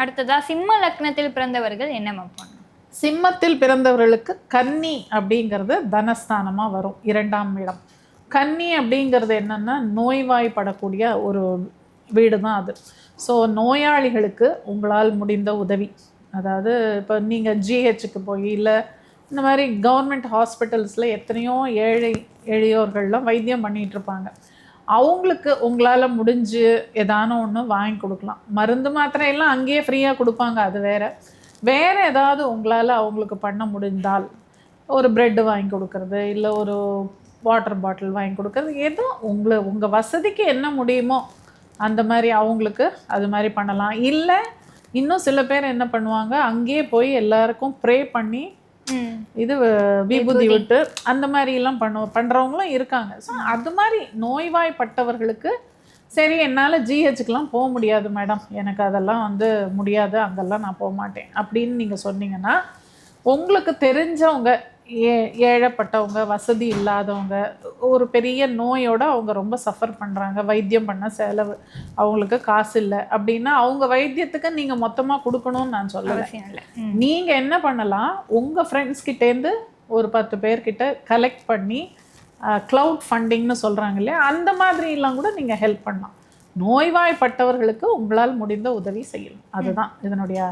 அடுத்ததா சிம்ம லக்னத்தில் பிறந்தவர்கள் என்ன பண்ணணும்? சிம்மத்தில் பிறந்தவர்களுக்கு கன்னி அப்படிங்கிறது தனஸ்தானமாக வரும், 2ஆம் இடம். கன்னி அப்படிங்கிறது என்னென்னா நோய்வாய்ப்படக்கூடிய ஒரு வீடு தான் அது. ஸோ நோயாளிகளுக்கு உங்களால் முடிந்த உதவி, அதாவது இப்போ நீங்கள் ஜிஹெச்சுக்கு போய் இல்லை இந்த மாதிரி கவர்மெண்ட் ஹாஸ்பிட்டல்ஸில் எத்தனையோ எளியோர்கள்லாம் வைத்தியம் பண்ணிகிட்ருப்பாங்க. அவங்களுக்கு உங்களால் முடிஞ்சு ஏதான ஒன்று வாங்கி கொடுக்கலாம். மருந்து மாத்திரையெல்லாம் அங்கேயே ஃப்ரீயாக கொடுப்பாங்க, அது வேறு ஏதாவது உங்களால் அவங்களுக்கு பண்ண முடிந்தால் ஒரு ப்ரெட்டு வாங்கி கொடுக்கறது, இல்லை ஒரு வாட்டர் பாட்டில் வாங்கி கொடுக்கறது, ஏதோ உங்கள் வசதிக்கு என்ன முடியுமோ அந்த மாதிரி அவங்களுக்கு அது மாதிரி பண்ணலாம். இல்லை இன்னும் சில பேர் என்ன பண்ணுவாங்க, அங்கேயே போய் எல்லாருக்கும் ப்ரே பண்ணி இது விபூதி விட்டு அந்த மாதிரிலாம் பண்ணுறவங்களும் இருக்காங்க. ஸோ அது மாதிரி நோய்வாய்ப்பட்டவர்களுக்கு சரி என்னால் ஜிஹெச்சுக்கெலாம் போக முடியாது மேடம், எனக்கு அதெல்லாம் முடியாது, அங்கெல்லாம் நான் போக மாட்டேன் அப்படின்னு நீங்கள் சொன்னீங்கன்னா, உங்களுக்கு தெரிஞ்சவங்க ஏழைப்பட்டவங்க, வசதி இல்லாதவங்க, ஒரு பெரிய நோயோடு அவங்க ரொம்ப சஃபர் பண்ணுறாங்க, வைத்தியம் பண்ண செலவு அவங்களுக்கு காசு இல்லை அப்படின்னா அவங்க வைத்தியத்துக்கு நீங்கள் மொத்தமாக கொடுக்கணும்னு நான் சொல்லலை. நீங்கள் என்ன பண்ணலாம், உங்கள் ஃப்ரெண்ட்ஸ்கிட்டேருந்து ஒரு 10 பேர்கிட்ட கலெக்ட் பண்ணி க்ளவுட் ஃபண்டிங்னு சொல்கிறாங்க இல்லையா, அந்த மாதிரிலாம் கூட நீங்கள் ஹெல்ப் பண்ணலாம். நோய்வாய்ப்பட்டவர்களுக்கு உங்களால் முடிந்த உதவி செய்யணும், அதுதான் இதனுடைய